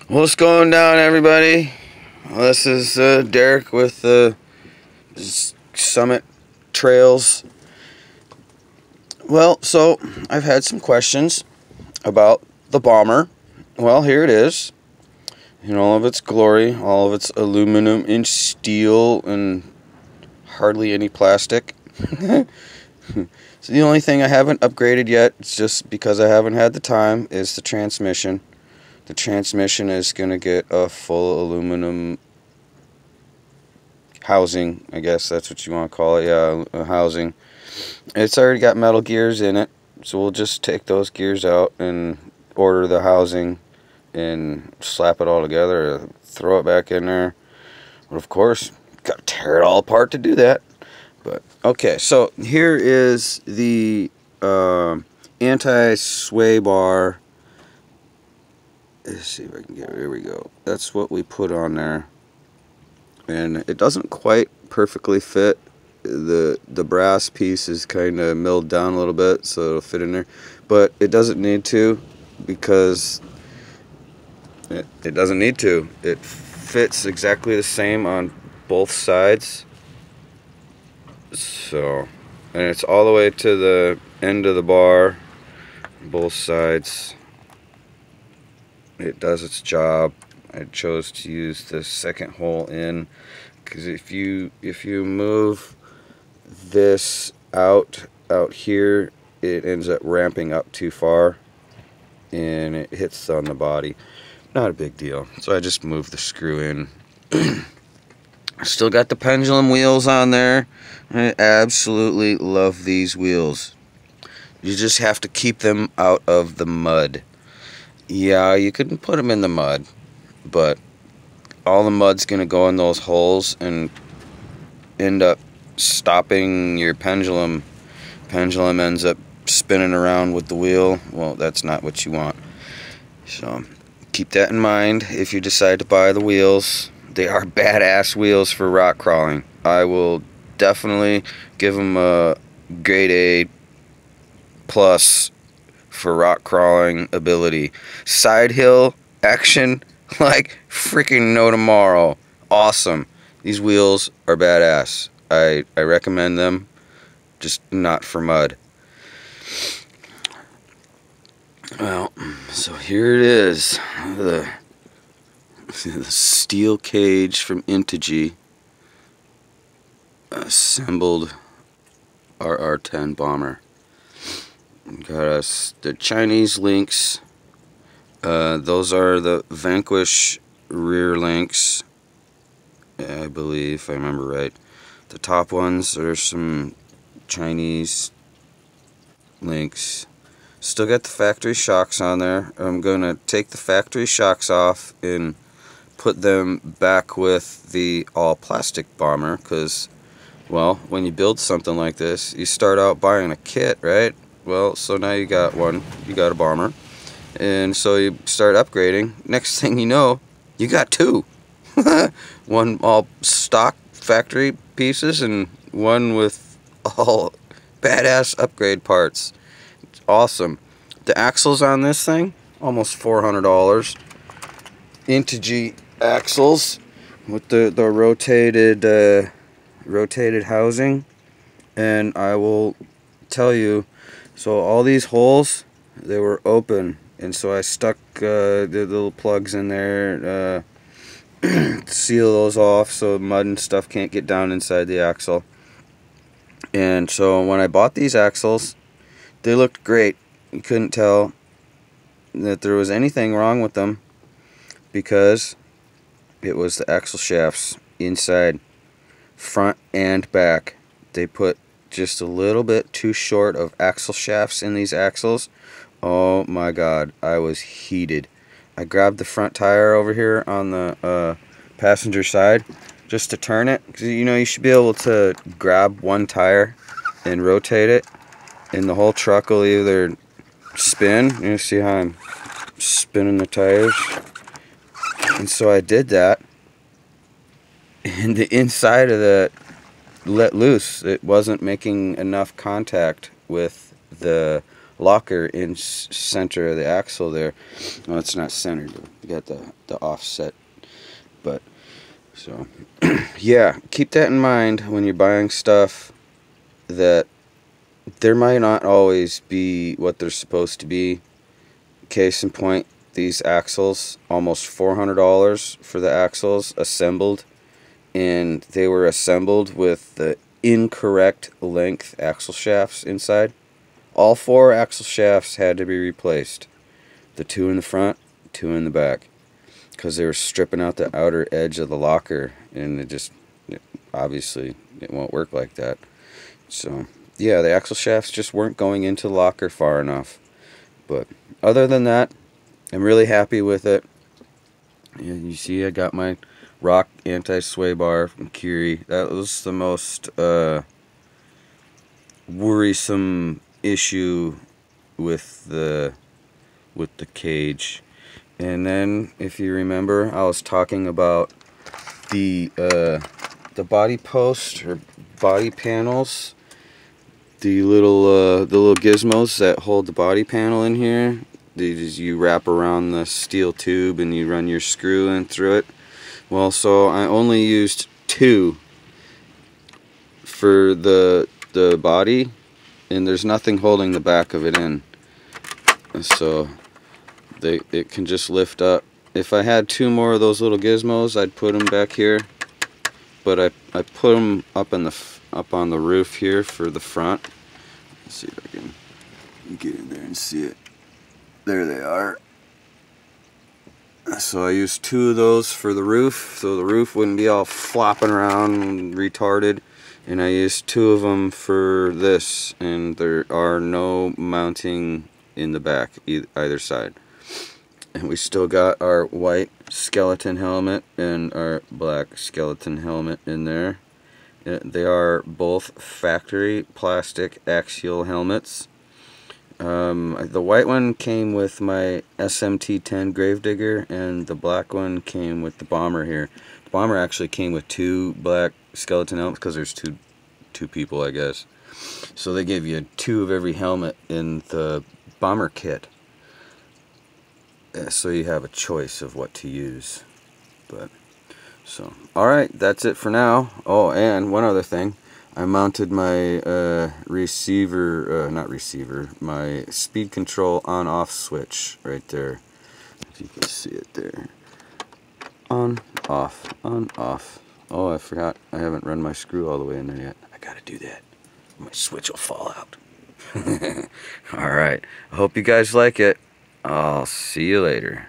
What's going down, everybody? Well, this is Derek with Summit Trails. Well, so I've had some questions about the Bomber. Well, here it is in all of its glory, all of its aluminum and steel and hardly any plastic. So the only thing I haven't upgraded yet, it's just because I haven't had the time, is the transmission. The transmission is going to get a full aluminum housing, I guess that's what you want to call it, yeah, a housing. It's already got metal gears in it, so we'll just take those gears out and order the housing and slap it all together, throw it back in there. But of course, got to tear it all apart to do that. But okay, so here is the anti-sway bar. Let's see if I can get it. Here we go. That's what we put on there, and it doesn't quite perfectly fit. The brass piece is kind of milled down a little bit, so it'll fit in there, but it doesn't need to, because it doesn't need to. It fits exactly the same on both sides. So, and it's all the way to the end of the bar, both sides. It does its job. I chose to use the second hole in, because if you move this out here, it ends up ramping up too far and it hits on the body. Not a big deal. So I just moved the screw in. I still got the pendulum wheels on there. I absolutely love these wheels. You just have to keep them out of the mud. Yeah, you couldn't put them in the mud, but all the mud's gonna go in those holes and end up stopping your pendulum. Pendulum ends up spinning around with the wheel. Well, that's not what you want. So keep that in mind if you decide to buy the wheels. They are badass wheels for rock crawling. I will definitely give them a grade A plus for rock crawling ability. Side hill action like freaking no tomorrow. Awesome. These wheels are badass. I recommend them, just not for mud. Well, so here it is. The steel cage from Integy assembled RR10 Bomber. Got us the Chinese links. Those are the Vanquish rear links, I believe, if I remember right. The top ones are some Chinese links. Still got the factory shocks on there. I'm going to take the factory shocks off and put them back with the all-plastic Bomber, because, well, when you build something like this, you start out buying a kit, right? Well, so now you got one, you got a Bomber, and so you start upgrading. Next thing you know, you got two. One all stock factory pieces and one with all badass upgrade parts. It's awesome. The axles on this thing, almost $400. Integy axles with the rotated housing, and I will tell you, so all these holes, they were open, and so I stuck the little plugs in there, seal those off so mud and stuff can't get down inside the axle. And so when I bought these axles, they looked great. You couldn't tell that there was anything wrong with them, because it was the axle shafts inside, front and back. They put just a little bit too short of axle shafts in these axles. Oh my god, I was heated. I grabbed the front tire over here on the passenger side just to turn it, because you know you should be able to grab one tire and rotate it, and the whole truck will either spin. You see how I'm spinning the tires? And so I did that, and the inside of that let loose. It wasn't making enough contact with the locker in center of the axle there. Well, it's not centered. You got the offset, but so yeah, keep that in mind when you're buying stuff, that there might not always be what they're supposed to be. Case in point, these axles, almost $400 for the axles assembled, and they were assembled with the incorrect length axle shafts inside. All 4 axle shafts had to be replaced. The 2 in the front, 2 in the back, because they were stripping out the outer edge of the locker, and obviously it won't work like that. So yeah, the axle shafts just weren't going into the locker far enough. But other than that, I'm really happy with it. And you see, I got my Rock anti-sway bar from Curie. That was the most worrisome issue with the cage. And then, if you remember, I was talking about the body post or body panels, the little gizmos that hold the body panel in here. You wrap around the steel tube and you run your screw in through it. Well, so I only used 2 for the body, and there's nothing holding the back of it in, so it can just lift up. If I had 2 more of those little gizmos, I'd put them back here, but I put them up on the roof here for the front. Let's see if I can get in there and see it. There they are. So I used 2 of those for the roof, so the roof wouldn't be all flopping around and retarded. And I used 2 of them for this, and there are no mounting in the back either side. And we still got our white skeleton helmet and our black skeleton helmet in there. They are both factory plastic axial helmets. The white one came with my SMT-10 Gravedigger, and the black one came with the Bomber here. The Bomber actually came with 2 black skeleton helmets because there's two people, I guess. So they gave you 2 of every helmet in the Bomber kit. So you have a choice of what to use. But so, alright, that's it for now. Oh, and one other thing. I mounted my my speed control on-off switch right there. If you can see it there. On, off, on, off. Oh, I forgot. I haven't run my screw all the way in there yet. I gotta do that. My switch will fall out. Alright. I hope you guys like it. I'll see you later.